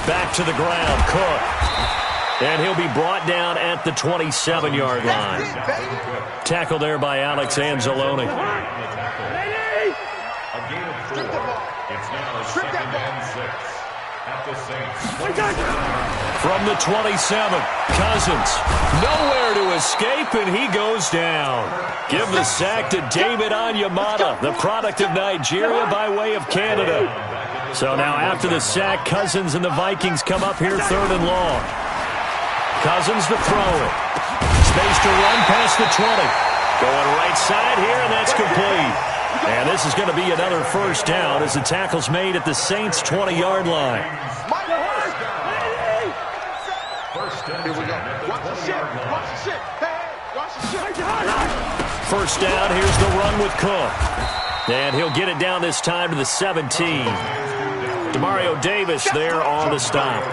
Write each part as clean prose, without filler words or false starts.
back to the ground. Cook. And he'll be brought down at the 27-yard line. Tackle there by Alex Anzalone. It's now 2nd and 6 at the Saints. From the 27, Cousins. Nowhere to escape, and he goes down. Give the sack to David Onyemata, the product of Nigeria by way of Canada. So now after the sack, Cousins and the Vikings come up here 3rd and long. Cousins to throw it. Space to run past the 20. Going right side here, and that's complete. And this is going to be another first down as the tackle's made at the Saints' 20-yard line. First down, here's the run with Cook. And he'll get it down this time to the 17. Demario Davis there on the stop.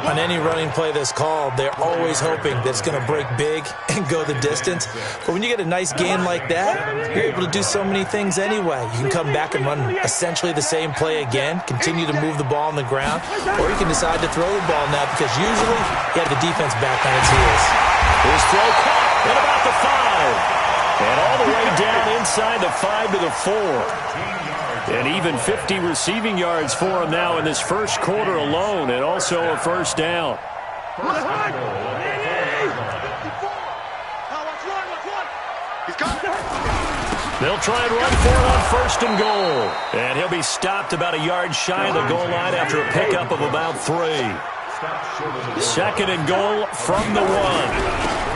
On any running play that's called, they're always hoping that it's going to break big and go the distance. But when you get a nice gain like that, you're able to do so many things anyway. You can come back and run essentially the same play again, continue to move the ball on the ground, or you can decide to throw the ball now because usually you have the defense back on its heels. His throw caught at about the 5. And all the way down inside the 5 to the 4. And even 50 receiving yards for him now in this first quarter alone, and also a first down. They'll try and run for it on 1st and goal. And he'll be stopped about a yard shy of the goal line after a pickup of about 3. 2nd and goal from the 1.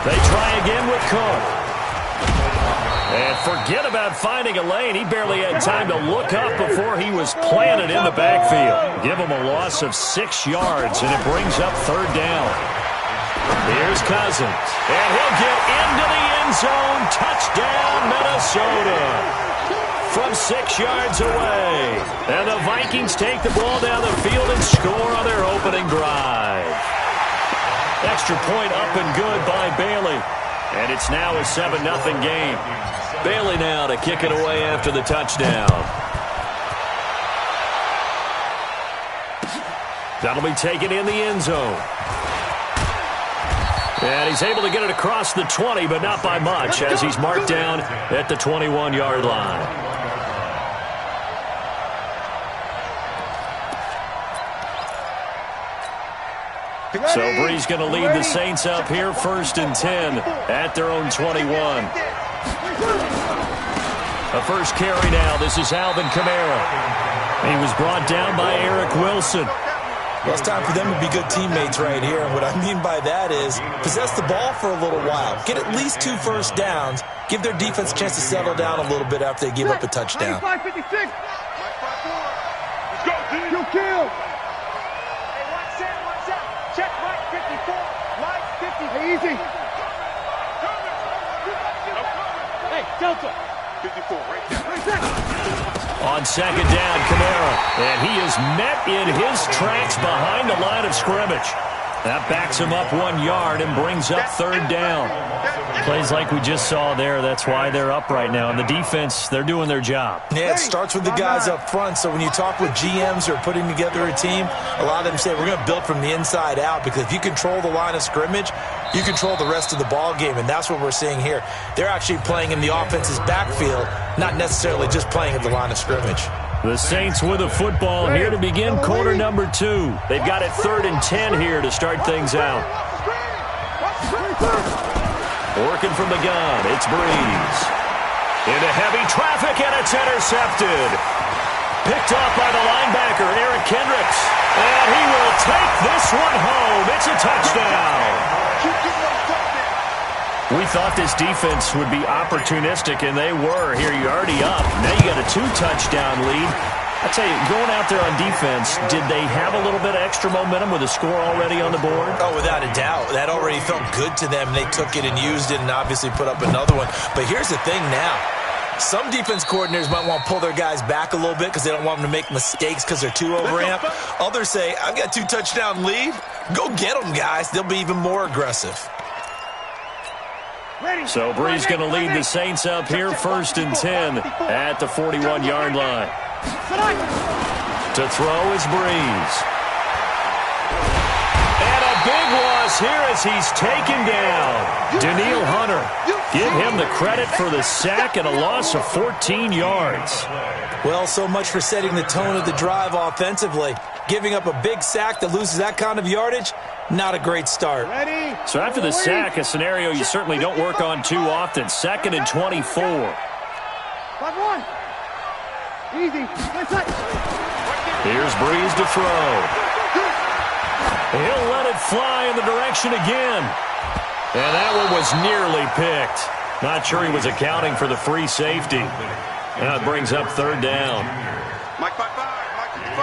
They try again with Cook. And forget about finding a lane. He barely had time to look up before he was planted in the backfield. Give him a loss of 6 yards, and it brings up 3rd down. Here's Cousins. And he'll get into the end zone. Touchdown, Minnesota. From 6 yards away. And the Vikings take the ball down the field and score on their opening drive. Extra point up and good by Bailey. And it's now a 7-0 game. Bailey now to kick it away after the touchdown. That'll be taken in the end zone. And he's able to get it across the 20, but not by much, as he's marked down at the 21-yard line. So Bree's going to lead the Saints up here 1st and 10 at their own 21. A first carry now. This is Alvin Kamara. He was brought down by Eric Wilson. Well, it's time for them to be good teammates right here. And what I mean by that is possess the ball for a little while. Get at least 2 first downs. Give their defense a chance to settle down a little bit after they give up a touchdown. 56. Let's go, dude. You kill. Check right 54, line 50. Hey, easy. Hey, Delta. 54, right there. On 2nd down, Kamara. And he is met in his tracks behind the line of scrimmage. That backs him up 1 yard and brings up 3rd down. Plays like we just saw there. That's why they're up right now. And the defense, they're doing their job. Yeah, it starts with the guys up front. So when you talk with GMs who are putting together a team, a lot of them say we're going to build from the inside out, because if you control the line of scrimmage, you control the rest of the ball game, and that's what we're seeing here. They're actually playing in the offense's backfield, not necessarily just playing at the line of scrimmage. The Saints with a football here to begin quarter number 2. They've got it 3rd and 10 here to start things out. Working from the gun, it's Breeze. Into heavy traffic, and it's intercepted. Picked off by the linebacker, Eric Kendricks. And he will take this one home. It's a touchdown. We thought this defense would be opportunistic, and they were. Here, you're already up. Now you got a 2-touchdown lead. I tell you, going out there on defense, did they have a little bit of extra momentum with a score already on the board? Oh, without a doubt. That already felt good to them. They took it and used it and obviously put up another one. But here's the thing now. Some defense coordinators might want to pull their guys back a little bit because they don't want them to make mistakes because they're too overamped. Others say, I've got a 2-touchdown lead. Go get them, guys. They'll be even more aggressive. So Bree's going to lead the Saints up here 1st and 10 at the 41-yard line. To throw is Breeze. falls here as he's taken down. Daniil Hunter. Give him the credit for the sack and a loss of 14 yards. Well, so much for setting the tone of the drive offensively. Giving up a big sack that loses that kind of yardage, not a great start. So after the sack, a scenario you certainly don't work on too often. 2nd and 24. 5-1. Easy. Here's Breeze to throw. He'll let it fly in the direction again. And that one was nearly picked. Not sure he was accounting for the free safety. Now it brings up 3rd down.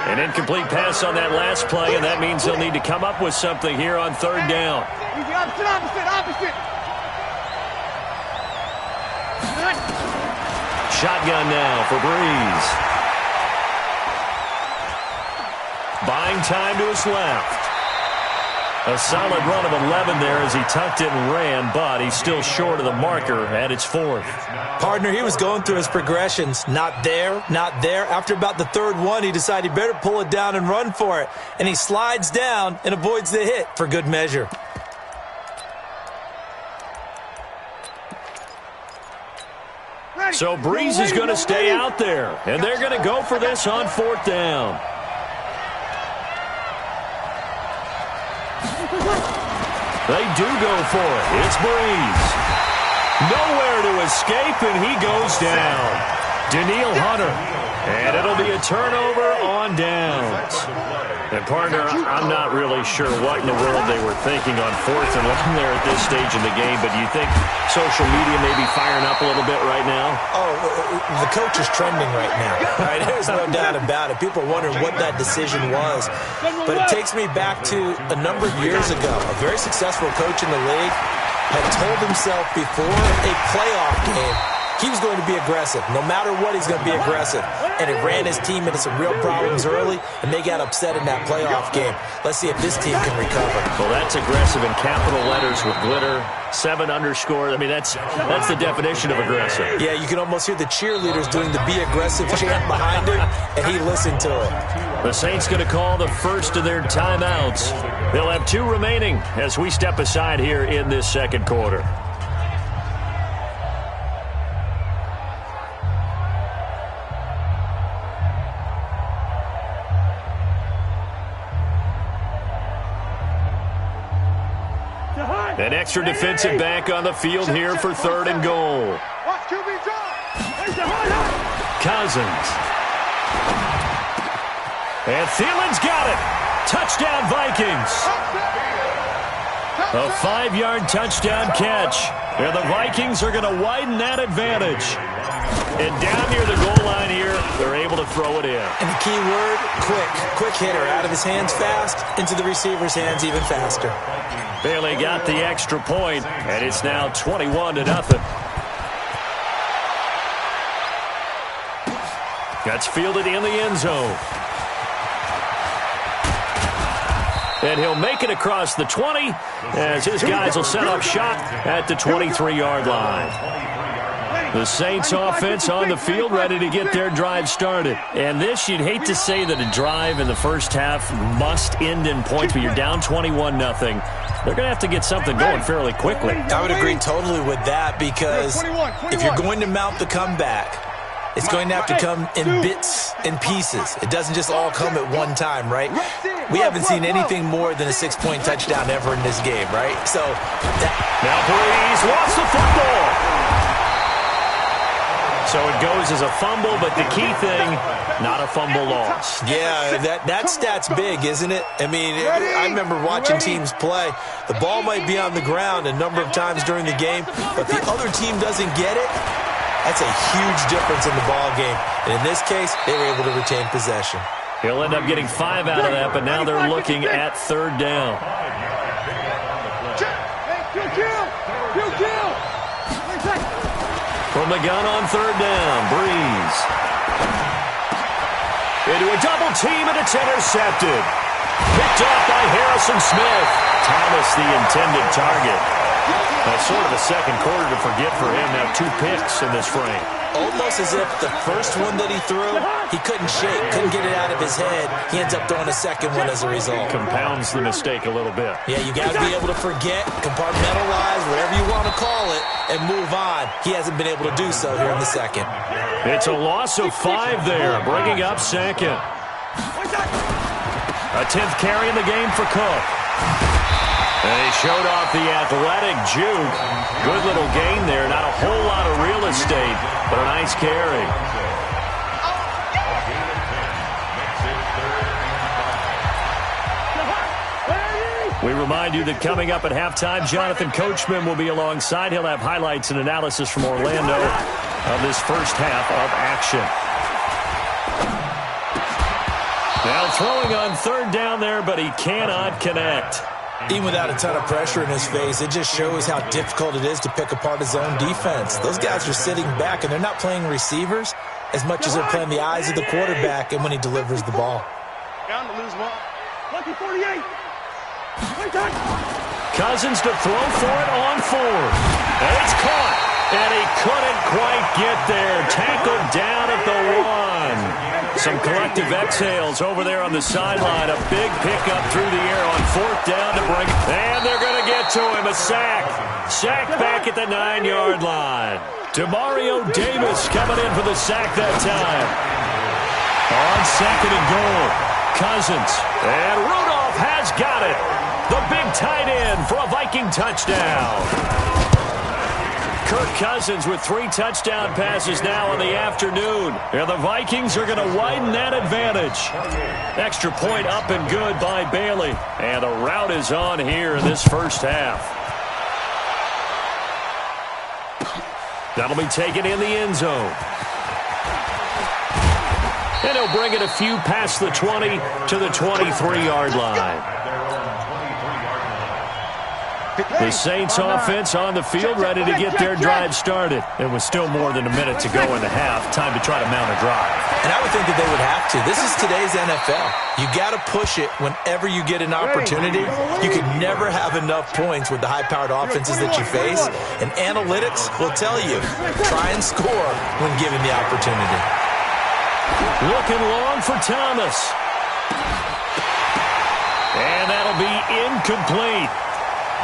An incomplete pass on that last play, and that means they'll need to come up with something here on 3rd down. Opposite. Shotgun now for Breeze. Buying time to his left. A solid run of 11 there as he tucked it and ran, but he's still short of the marker at its 4th. Partner, he was going through his progressions. Not there, not there. After about the 3rd one, he decided he better pull it down and run for it. And he slides down and avoids the hit for good measure. So Breeze is going to stay out there, and they're going to go for this on 4th down. They do go for it. It's Breeze. Nowhere to escape, and he goes down. Daniil Hunter. And it'll be a turnover on downs. And, partner, I'm not really sure what in the world they were thinking on 4th and 1 there at this stage in the game, but do you think social media may be firing up a little bit right now? Oh, the coach is trending right now. Right? There's no doubt about it. People are wondering what that decision was. But it takes me back to a number of years ago. A very successful coach in the league had told himself before a playoff game he was going to be aggressive. No matter what, he's going to be aggressive. And it ran his team into some real problems early, and they got upset in that playoff game. Let's see if this team can recover. Well, that's aggressive in capital letters with glitter, 7 underscore. I mean, that's the definition of aggressive. Yeah, you can almost hear the cheerleaders doing the be aggressive chant behind him, and he listened to it. The Saints going to call the first of their timeouts. They'll have 2 remaining as we step aside here in this 2nd quarter. An extra defensive back on the field here for 3rd and goal. Cousins. And Thielen's got it. Touchdown, Vikings. A 5-yard touchdown catch. And the Vikings are going to widen that advantage. And down near the goal line here, they're able to throw it in. And the key word, quick. Quick hitter. Out of his hands fast, into the receiver's hands even faster. Bailey got the extra point, and it's now 21-0. That's fielded in the end zone. And he'll make it across the 20 as his guys will set up shop at the 23-yard line. The Saints offense on the field ready to get their drive started. And this, you'd hate to say that a drive in the first half must end in points, but you're down 21-0. They're going to have to get something going fairly quickly. I would agree totally with that because if you're going to mount the comeback, it's going to have to come in bits and pieces. It doesn't just all come at one time, right? We haven't seen anything more than a 6-point touchdown ever in this game, right? So now Breeze lost the football. So it goes as a fumble, but the key thing, not a fumble loss. Yeah, that stat's big, isn't it? I mean, I remember watching teams play. The ball might be on the ground a number of times during the game, but the other team doesn't get it. That's a huge difference in the ball game. And in this case, they were able to retain possession. He'll end up getting 5 out of that, but now they're looking at 3rd down. From the gun on 3rd down, Breeze. Into a double team, and it's intercepted. Picked off by Harrison Smith. Thomas, the intended target. That's sort of a second quarter to forget for him. Now 2 picks in this frame. Almost as if the first one that he threw, he couldn't shake, couldn't get it out of his head. He ends up throwing a second one as a result. Compounds the mistake a little bit. Yeah, you got to be able to forget, compartmentalize, whatever you want to call it, and move on. He hasn't been able to do so here in the second. It's a loss of 5 there, bringing up second. A 10th carry in the game for Cook. And he showed off the athletic juke. Good little gain there. Not a whole lot of real estate, but a nice carry. We remind you that coming up at halftime, Jonathan Coachman will be alongside. He'll have highlights and analysis from Orlando of this first half of action. Now throwing on third down there, but he cannot connect. Even without a ton of pressure in his face, it just shows how difficult it is to pick apart his own defense. Those guys are sitting back, and they're not playing receivers as much as they're playing the eyes of the quarterback and when he delivers the ball. Down to lose one. Lucky 48. Cousins to throw for it on 4. And it's caught. And he couldn't quite get there. Tackled down at the 1. Some collective exhales over there on the sideline. A big pickup through the air on 4th down to bring. And they're going to get to him. A sack. Sack back at the 9-yard line. Demario Davis coming in for the sack that time. On 2nd and goal. Cousins. And Rudolph has got it. The big tight end for a Viking touchdown. Kirk Cousins with 3 touchdown passes now in the afternoon. And the Vikings are going to widen that advantage. Extra point up and good by Bailey. And the route is on here in this first half. That'll be taken in the end zone. And he'll bring it a few past the 20 to the 23-yard line. The Saints offense on the field, ready to get their drive started. And with still more than a minute to go in the half, time to try to mount a drive. And I would think that they would have to. This is today's NFL. You got to push it whenever you get an opportunity. You can never have enough points with the high-powered offenses that you face. And analytics will tell you, try and score when given the opportunity. Looking long for Thomas. And that'll be incomplete.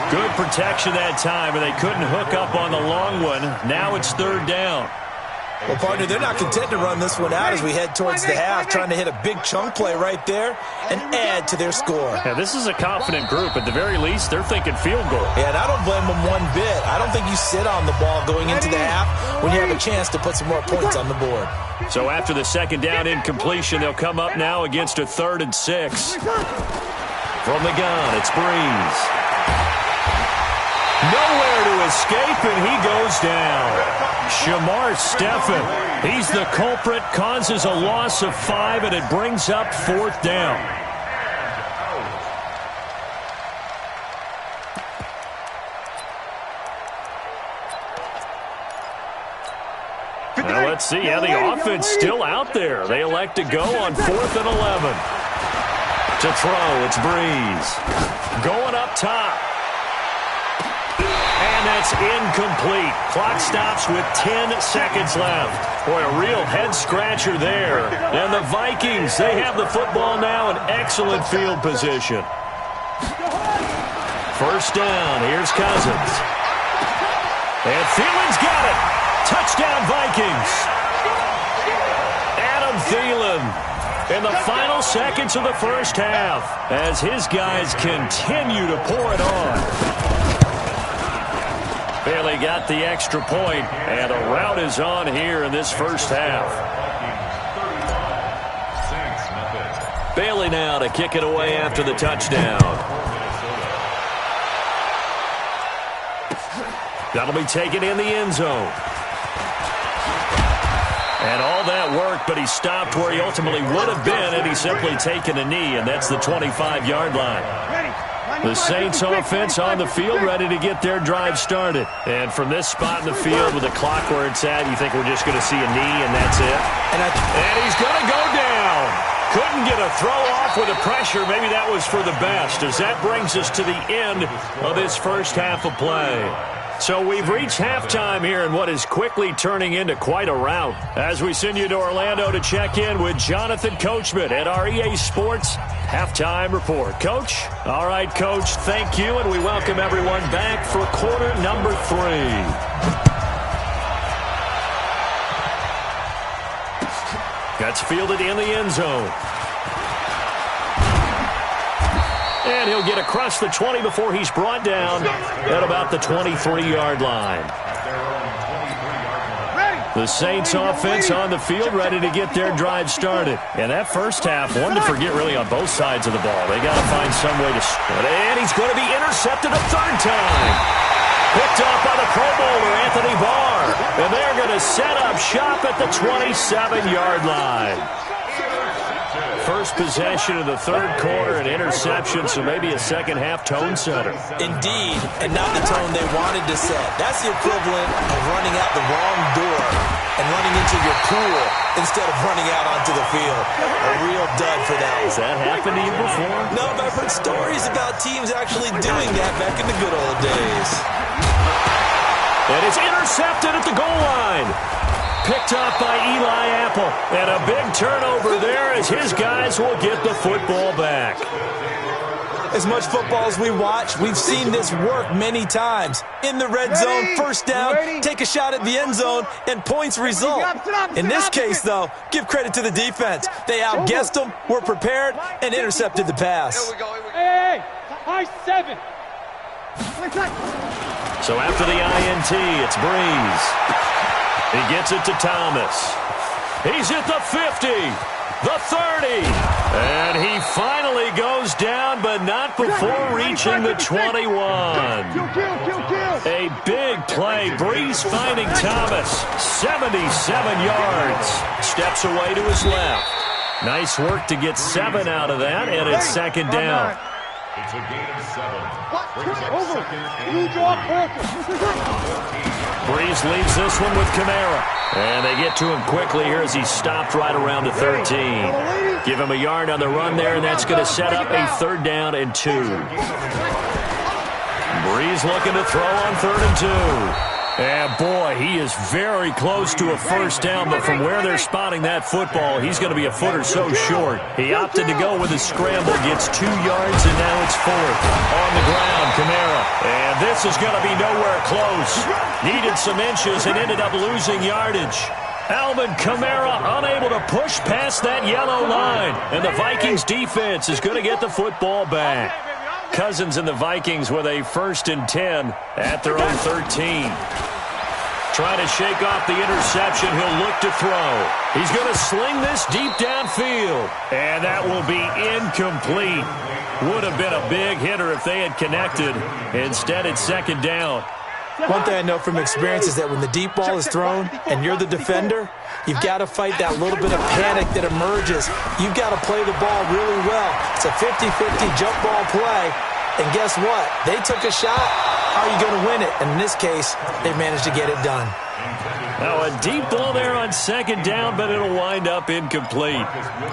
Good protection that time, and they couldn't hook up on the long one. Now it's 3rd down. Well, partner, they're not content to run this one out as we head towards the half, trying to hit a big chunk play right there and add to their score. Yeah, this is a confident group. At the very least, they're thinking field goal. Yeah, and I don't blame them one bit. I don't think you sit on the ball going into the half when you have a chance to put some more points on the board. So after the 2nd down incompletion, they'll come up now against a 3rd and 6. From the gun, it's Breeze. Nowhere to escape, and he goes down. Shamar Stephen, he's the culprit, causes a loss of 5, and it brings up 4th down. Now let's see how the offense still out there. They elect to go on 4th and 11. To throw, it's Breeze. Going up top. And that's incomplete. Clock stops with 10 seconds left. Boy, a real head-scratcher there. And the Vikings, they have the football now in excellent field position. 1st down, here's Cousins. And Thielen's got it. Touchdown, Vikings. Adam Thielen in the final seconds of the first half as his guys continue to pour it on. Bailey got the extra point, and the route is on here in this first half. Bailey now to kick it away after the touchdown. That'll be taken in the end zone. And all that work, but he stopped where he ultimately would have been had he simply taken a knee, and that's the 25-yard line. The Saints offense on the field ready to get their drive started. And from this spot in the field with the clock where it's at, you think we're just going to see a knee and that's it? And he's going to go down. Couldn't get a throw off with the pressure. Maybe that was for the best as that brings us to the end of this first half of play. So we've reached halftime here in what is quickly turning into quite a rout. As we send you to Orlando to check in with Jonathan Coachman at our EA Sports Halftime Report. Coach? All right, Coach, thank you, and we welcome everyone back for quarter number 3. That's fielded in the end zone. And he'll get across the 20 before he's brought down at about the 23-yard line. The Saints offense on the field ready to get their drive started. And that first half, one to forget really on both sides of the ball. They got to find some way to score. And he's going to be intercepted a third time. Picked up by the Pro Bowler, Anthony Barr. And they're going to set up shop at the 27-yard line. First possession of the third quarter, an interception, so maybe a second-half tone setter. Indeed, and not the tone they wanted to set. That's the equivalent of running out the wrong door and running into your pool instead of running out onto the field. A real dud for that. Has that happened to you before? No, but I've heard stories about teams actually doing that back in the good old days. And it's intercepted at the goal line. Picked up by Eli Apple. And a big turnover there as his guys will get the football back. As much football as we watch, we've seen this work many times. In the red zone, first down, take a shot at the end zone, and points result. In this case, though, give credit to the defense. They outguessed them, were prepared, and intercepted the pass. Hey, high 7. So after the INT, it's Breeze. He gets it to Thomas. He's at the 50, the 30, and he finally goes down, but not before reaching the 21. A big play. Breeze finding Thomas, 77 yards. Steps away to his left. Nice work to get 7 out of that, and it's second down. It's a gain of 7. Over. You draw perfect. Breeze leaves this one with Kamara. And they get to him quickly here as he's stopped right around the 13. Give him a yard on the run there, and that's going to set up a 3rd down and 2. Breeze looking to throw on 3rd and 2. And boy, he is very close to a first down, but from where they're spotting that football, he's going to be a foot or so short. He opted to go with a scramble, gets 2 yards, and now it's 4th. On the ground, Kamara. And this is going to be nowhere close. Needed some inches and ended up losing yardage. Alvin Kamara unable to push past that yellow line. And the Vikings defense is going to get the football back. Cousins and the Vikings with a 1st and 10 at their own 13. Trying to shake off the interception. He'll look to throw. He's going to sling this deep downfield. And that will be incomplete. Would have been a big hitter if they had connected. Instead, it's 2nd down. One thing I know from experience is that when the deep ball is thrown and you're the defender, you've got to fight that little bit of panic that emerges. You've got to play the ball really well. It's a 50-50 jump ball play. And guess what? They took a shot. How are you going to win it? And in this case, they managed to get it done. Now a deep ball there on 2nd down, but it'll wind up incomplete.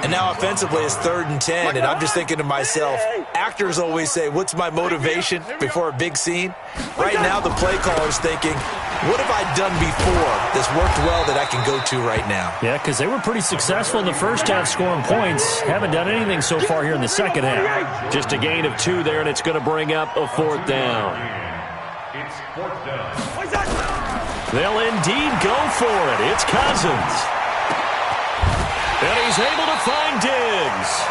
And now offensively it's 3rd and 10, and I'm just thinking to myself, actors always say, what's my motivation before a big scene? Right now the play caller's thinking, what have I done before that's worked well that I can go to right now? Yeah, because they were pretty successful in the first half scoring points. Haven't done anything so far here in the second half. Just a gain of 2 there, and it's going to bring up a 4th down. It's 4th down. They'll indeed go for it. It's Cousins. And he's able to find Diggs.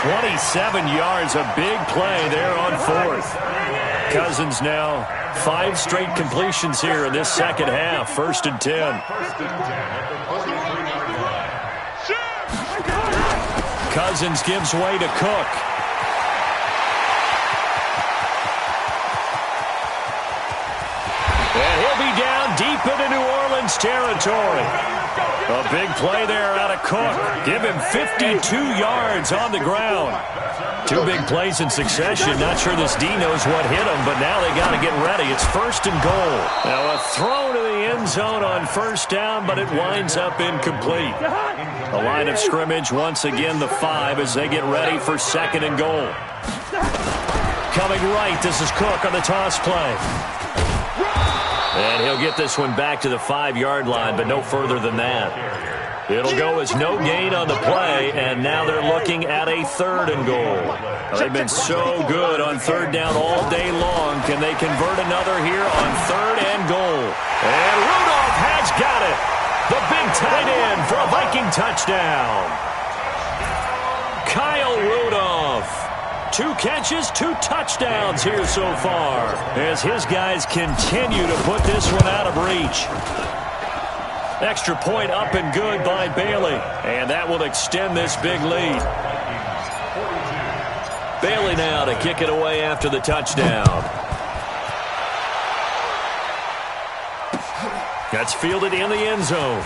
27 yards, a big play there on 4th. Cousins now 5 straight completions here in this second half. 1st and 10. 1st and 10 at the 43-yard line. Cousins gives way to Cook. And he'll be down deep into New Orleans territory. A big play there out of Cook. Give him 52 yards on the ground. 2 big plays in succession. Not sure this D knows what hit him, but now they got to get ready. It's 1st and goal. Now a throw to the end zone on 1st down, but it winds up incomplete. The line of scrimmage once again the 5 as they get ready for 2nd and goal. Coming right, this is Cook on the toss play. And he'll get this one back to the 5-yard line, but no further than that. It'll go as no gain on the play, and now they're looking at a 3rd and goal. They've been so good on 3rd down all day long. Can they convert another here on 3rd and goal? And Rudolph has got it. The big tight end for a Viking touchdown. Kyle Rudolph. 2 catches, 2 touchdowns here so far as his guys continue to put this one out of reach. Extra point up and good by Bailey, and that will extend this big lead. Bailey now to kick it away after the touchdown. That's fielded in the end zone.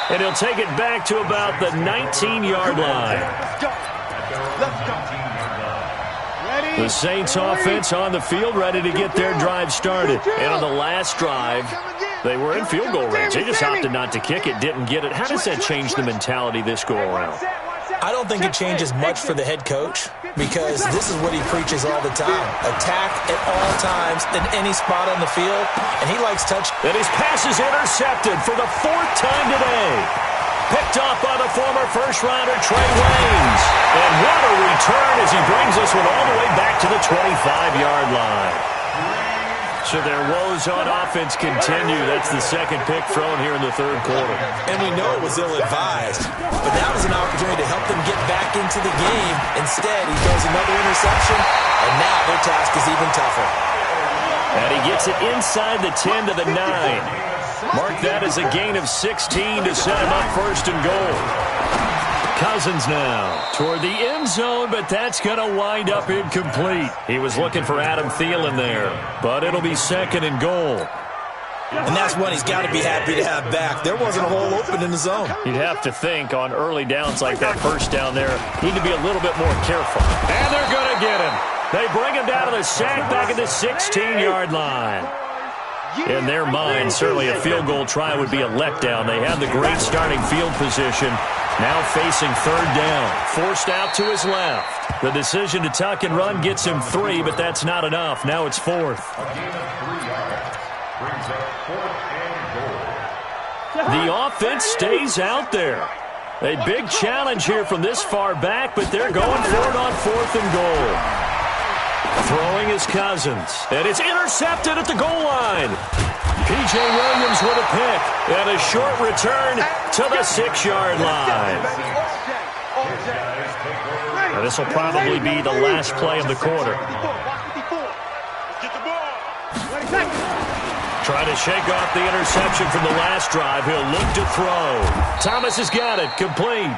And he'll take it back to about the 19-yard line. The Saints offense on the field ready to get their drive started. And on the last drive, they were in field goal range. They just opted not to kick it, didn't get it. How does that change the mentality this go-around? I don't think it changes much for the head coach because this is what he preaches all the time. Attack at all times in any spot on the field, and he likes touch. And his pass is intercepted for the 4th time today. Picked off by the former first-rounder Trey Waynes. And what a return as he brings this one all the way back to the 25-yard line. So their woes on offense continue. That's the 2nd pick thrown here in the 3rd quarter. And we know it was ill-advised, but that was an opportunity to help them get back into the game. Instead, he throws another interception, and now their task is even tougher. And he gets it inside the 10 to the 9. Mark that as a gain of 16 to set him up 1st and goal. Cousins now toward the end zone, but that's going to wind up incomplete. He was looking for Adam Thielen there, but it'll be 2nd and goal. And that's one he's got to be happy to have back. There wasn't a hole open in the zone. You'd have to think on early downs like that 1st down there, need to be a little bit more careful. And they're going to get him. They bring him down to the sack back at the 16-yard line. In their mind, certainly a field goal try would be a letdown. They have the great starting field position. Now facing 3rd down. Forced out to his left. The decision to tuck and run gets him 3, but that's not enough. Now it's 4th. The offense stays out there. A big challenge here from this far back, but they're going for it on 4th and goal. Throwing is Cousins. And it's intercepted at the goal line. P.J. Williams with a pick. And a short return to the 6-yard line. Now this will probably be the last play of the quarter. Trying to shake off the interception from the last drive. He'll look to throw. Thomas has got it. Complete.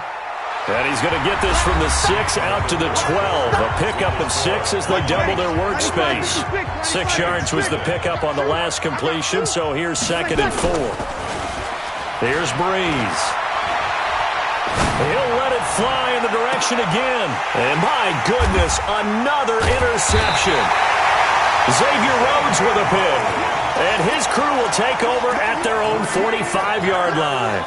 And he's going to get this from the 6 out to the 12. A pickup of 6 as they double their workspace. 6 yards was the pickup on the last completion, so here's 2nd and 4. Here's Breeze. He'll let it fly in the direction again. And my goodness, another interception. Xavier Rhodes with a pick. And his crew will take over at their own 45-yard line.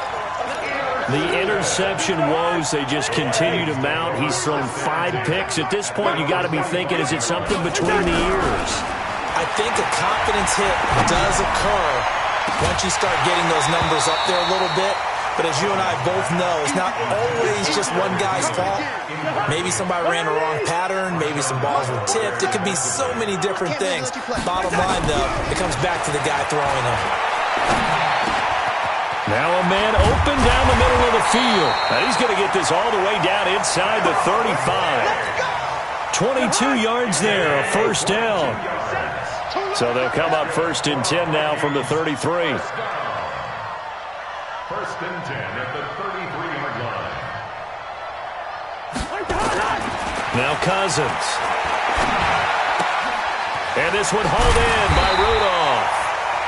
The interception woes, they just continue to mount. He's thrown 5 picks. At this point, you got to be thinking, is it something between the ears? I think a confidence hit does occur once you start getting those numbers up there a little bit. But as you and I both know, it's not always just one guy's fault. Maybe somebody ran a wrong pattern. Maybe some balls were tipped. It could be so many different things. Bottom line, though, it comes back to the guy throwing them. Now a man open down the middle of the field. And he's going to get this all the way down inside the 35. 22 yards there, a 1st down. So they'll come up 1st and 10 now from the 33. 1st and 10 at the 33-yard line. Now Cousins. And this one hauled in by Rudolph.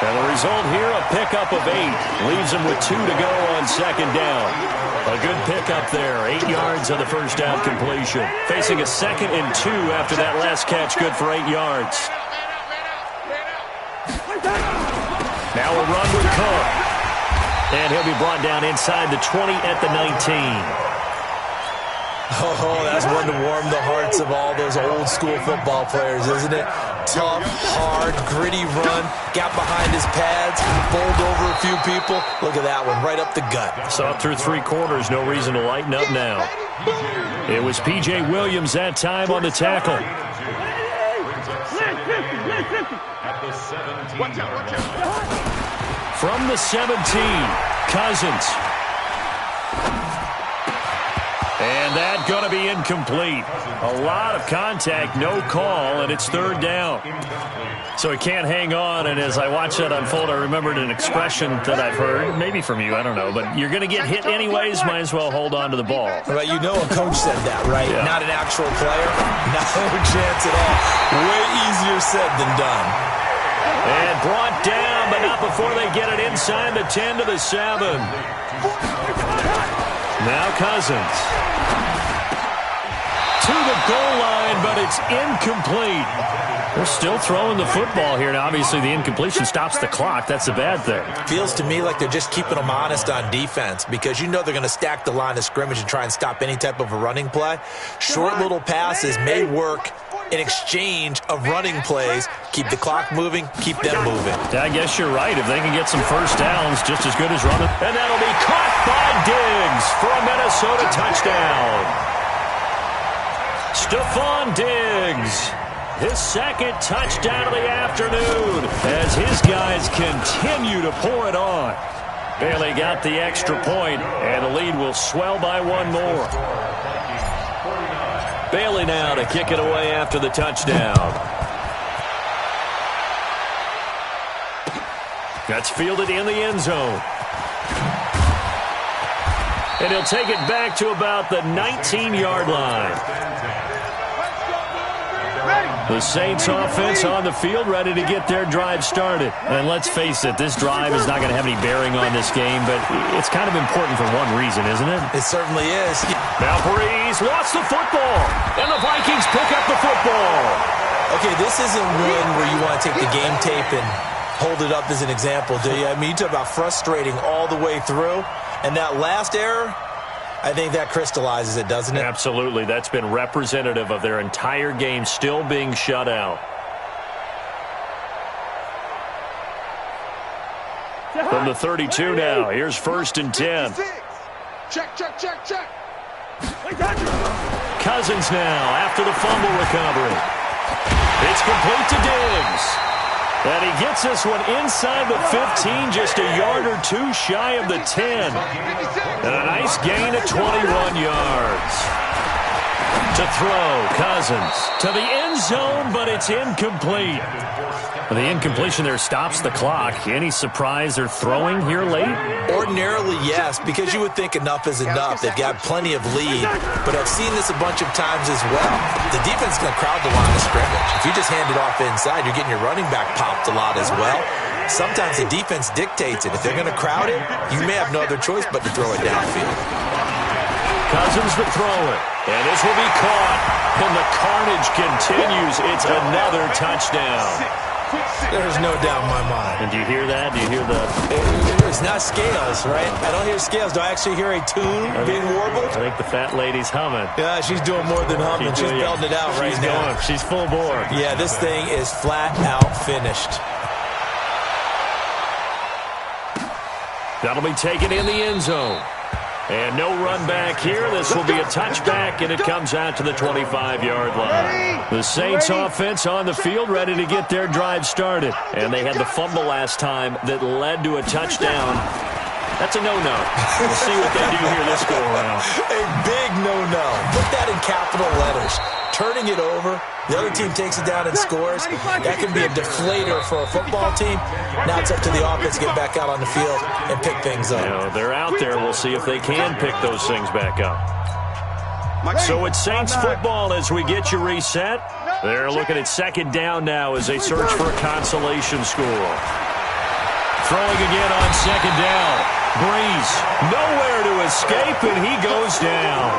And the result here, a pickup of 8. Leaves him with 2 to go on 2nd down. A good pickup there. 8 yards on the 1st down completion. Facing a 2nd and 2 after that last catch. Good for 8 yards. Now a run with Cook. And he'll be brought down inside the 20 at the 19. Oh, that's one to warm the hearts of all those old school football players, isn't it? Tough, hard, gritty run. Got behind his pads, bowled over a few people. Look at that one, right up the gut. Saw it through 3 quarters. No reason to lighten up now. It was P.J. Williams that time on the tackle. From the 17, Cousins. And that going to be incomplete. A lot of contact, no call, and it's 3rd down. So he can't hang on, and as I watched that unfold, I remembered an expression that I've heard, maybe from you, I don't know, but you're going to get hit anyways, might as well hold on to the ball. Well, you know a coach said that, right? Yeah. Not an actual player? No chance at all. Way easier said than done. And brought down, but not before they get it inside the 10 to the 7. Now Cousins. To the goal line, but it's incomplete. They're still throwing the football here. Now, obviously, the incompletion stops the clock. That's a bad thing. Feels to me like they're just keeping them honest on defense because you know they're going to stack the line of scrimmage and try and stop any type of a running play. Short little passes may work in exchange of running plays. Keep the clock moving, keep them moving. I guess you're right. If they can get some first downs, just as good as running. And that'll be caught by Diggs for a Minnesota touchdown. Stephon Diggs, his 2nd touchdown of the afternoon as his guys continue to pour it on. Bailey got the extra point, and the lead will swell by 1 more. Bailey now to kick it away after the touchdown. That's fielded in the end zone. And he'll take it back to about the 19-yard line. The Saints offense on the field, ready to get their drive started. And let's face it, this drive is not going to have any bearing on this game, but it's kind of important for one reason, isn't it? It certainly is. Now Breeze lost the football, and the Vikings pick up the football. Okay, this isn't one where you want to take the game tape and hold it up as an example, do you? I mean, you talk about frustrating all the way through, and that last error, I think that crystallizes it, doesn't it? Absolutely. That's been representative of their entire game still being shut out. From the 32 now, here's 1st and 10. Check. Cousins now after the fumble recovery. It's complete to Diggs. And he gets this one inside the 15, just a yard or 2 shy of the 10. And a nice gain of 21 yards. To throw, Cousins to the end zone, but it's incomplete. The incompletion there stops the clock. Any surprise they're throwing here late? Ordinarily, yes, because you would think enough is enough. They've got plenty of lead, but I've seen this a bunch of times as well. The defense is going to crowd the line of scrimmage. If you just hand it off inside, you're getting your running back popped a lot as well. Sometimes the defense dictates it. If they're going to crowd it, you may have no other choice but to throw it downfield. Cousins to throw it, and this will be caught, and the carnage continues. It's another touchdown. There's no doubt in my mind. And do you hear that? Do you hear the... It's not scales, right? I don't hear scales. Do I actually hear a tune being warbled? I think the fat lady's humming. Yeah, she's doing more than humming. She's belting it out right now. She's full bore. Yeah, this thing is flat out finished. That'll be taken in the end zone. And no run back here. This will be a touchback, and it comes out to the 25-yard line. The Saints offense on the field, ready to get their drive started. And they had the fumble last time that led to a touchdown. That's a no-no. We'll see what they do here this go-around. A big no-no. Put that in capital letters. Turning it over, the other team takes it down and scores. That can be a deflator for a football team. Now it's up to the offense to get back out on the field and pick things up. You know, they're out there. We'll see if they can pick those things back up. So it's Saints football as we get you reset. They're looking at 2nd down now as they search for a consolation score. Throwing again on 2nd down. Breeze, nowhere to escape, and he goes down.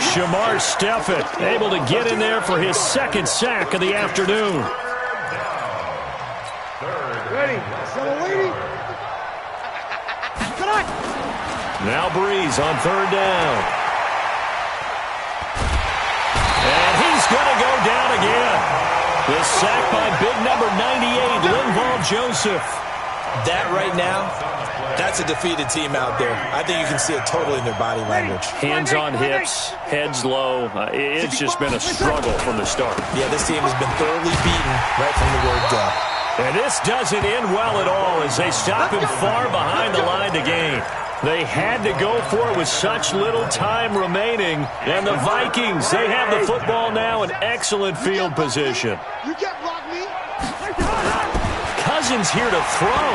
Shamar Stephen able to get in there for his 2nd sack of the afternoon. Ready. Now Breeze on 3rd down. And he's going to go down again. The sack by big number 98, Linval Joseph. That right now, that's a defeated team out there. I think you can see it totally in their body language. Hands on hips, heads low. It's just been a struggle from the start. Yeah, this team has been thoroughly beaten right from the word go. And this doesn't end well at all as they stop him far behind the line to gain. They had to go for it with such little time remaining. And the Vikings, they have the football now in excellent field position. You can't block me. Cousins here to throw.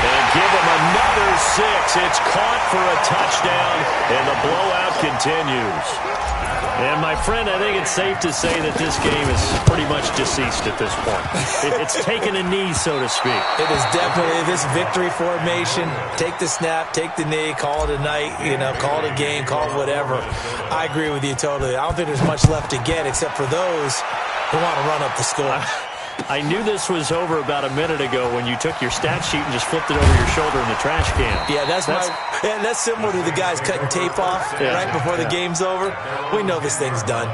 And give him another 6. It's caught for a touchdown, and the blowout continues. And, my friend, I think it's safe to say that this game is pretty much deceased at this point. It's taken a knee, so to speak. It is definitely this victory formation. Take the snap, take the knee, call it a night, call it a game, call it whatever. I agree with you totally. I don't think there's much left to get except for those who want to run up the score. I knew this was over about a minute ago when you took your stat sheet and just flipped it over your shoulder in the trash can. Yeah, that's similar to the guys cutting tape off right before the game's over. We know this thing's done.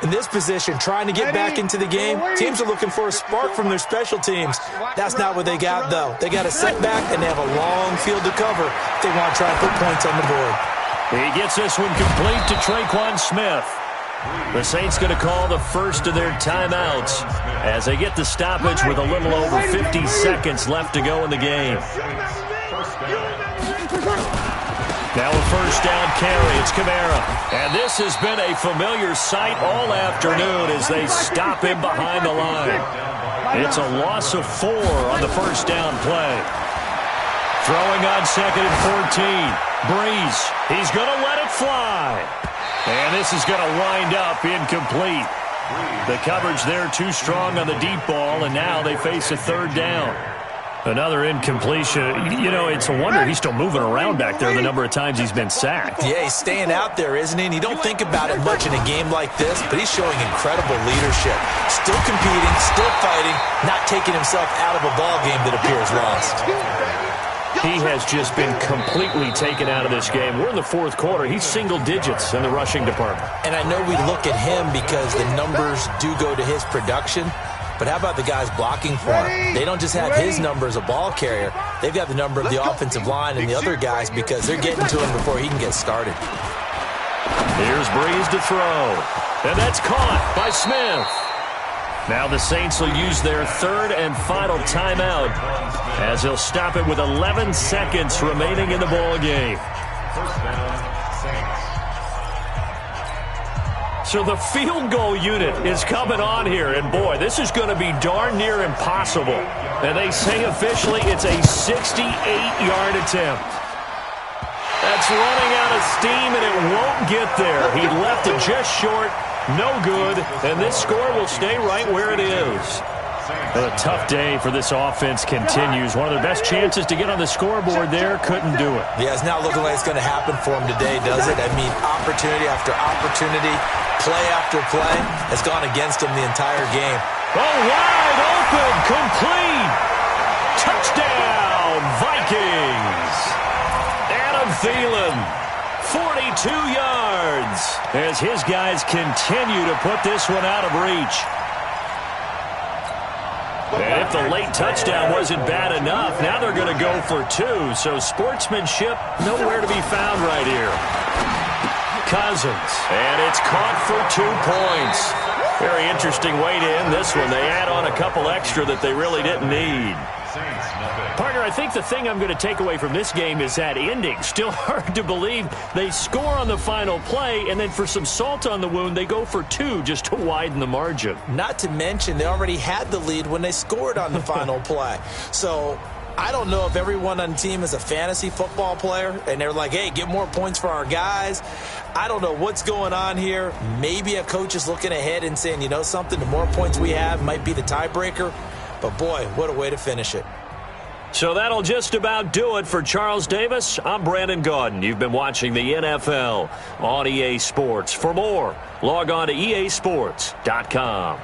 In this position, trying to get back into the game, teams are looking for a spark from their special teams. That's not what they got, though. They got a setback, and they have a long field to cover if they want to try and put points on the board. He gets this one complete to Traquan Smith. The Saints going to call the first of their timeouts as they get the stoppage with a little over 50 seconds left to go in the game. Now a first down carry. It's Kamara. And this has been a familiar sight all afternoon as they stop him behind the line. It's a loss of 4 on the first down play. Throwing on 2nd and 14. Breeze. He's going to let it fly. And this is going to wind up incomplete. The coverage there too strong on the deep ball, and now they face a third down. Another incompletion. It's a wonder he's still moving around back there the number of times he's been sacked. Yeah, he's staying out there, isn't he? And you don't think about it much in a game like this, but he's showing incredible leadership. Still competing, still fighting, not taking himself out of a ball game that appears lost. He has just been completely taken out of this game. We're in the fourth quarter. He's single digits in the rushing department. And I know we look at him because the numbers do go to his production, but how about the guys blocking for him? They don't just have his number as a ball carrier. They've got the number of the offensive line and the other guys because they're getting to him before he can get started. Here's Breeze to throw. And that's caught by Smith. Now the Saints will use their third and final timeout as they'll stop it with 11 seconds remaining in the ball game. So the field goal unit is coming on here, and boy, this is going to be darn near impossible. And they say officially it's a 68-yard attempt. That's running out of steam, and it won't get there. He left it just short. No good, and this score will stay right where it is. A tough day for this offense continues. One of their best chances to get on the scoreboard there, couldn't do it. Yeah, it's not looking like it's going to happen for him today, does it? I mean, opportunity after opportunity, play after play has gone against him the entire game. Oh, wide open, complete. Touchdown, Vikings. Adam Thielen. 42 yards as his guys continue to put this one out of reach. And if the late touchdown wasn't bad enough, now they're going to go for 2. So sportsmanship nowhere to be found right here. Cousins, and it's caught for 2 points. Very interesting way to end this one. They add on a couple extra that they really didn't need. Partner, I think the thing I'm going to take away from this game is that ending. Still hard to believe they score on the final play, and then for some salt on the wound, they go for 2 just to widen the margin. Not to mention, they already had the lead when they scored on the final play. So I don't know if everyone on the team is a fantasy football player, and they're like, hey, get more points for our guys. I don't know what's going on here. Maybe a coach is looking ahead and saying, you know something, the more points we have might be the tiebreaker. But, boy, what a way to finish it. So that'll just about do it for Charles Davis. I'm Brandon Gaudin. You've been watching the NFL on EA Sports. For more, log on to easports.com.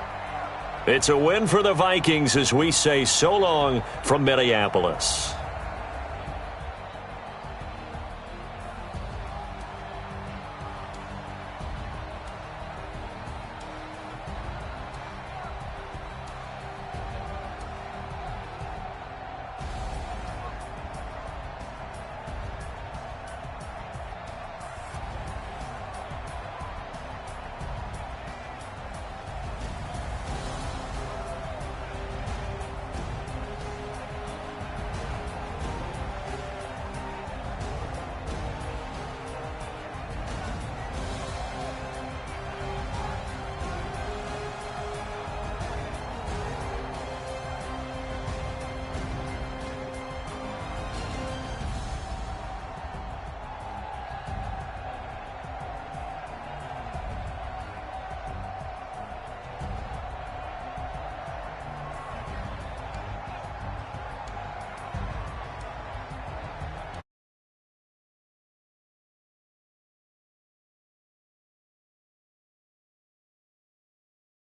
It's a win for the Vikings as we say so long from Minneapolis.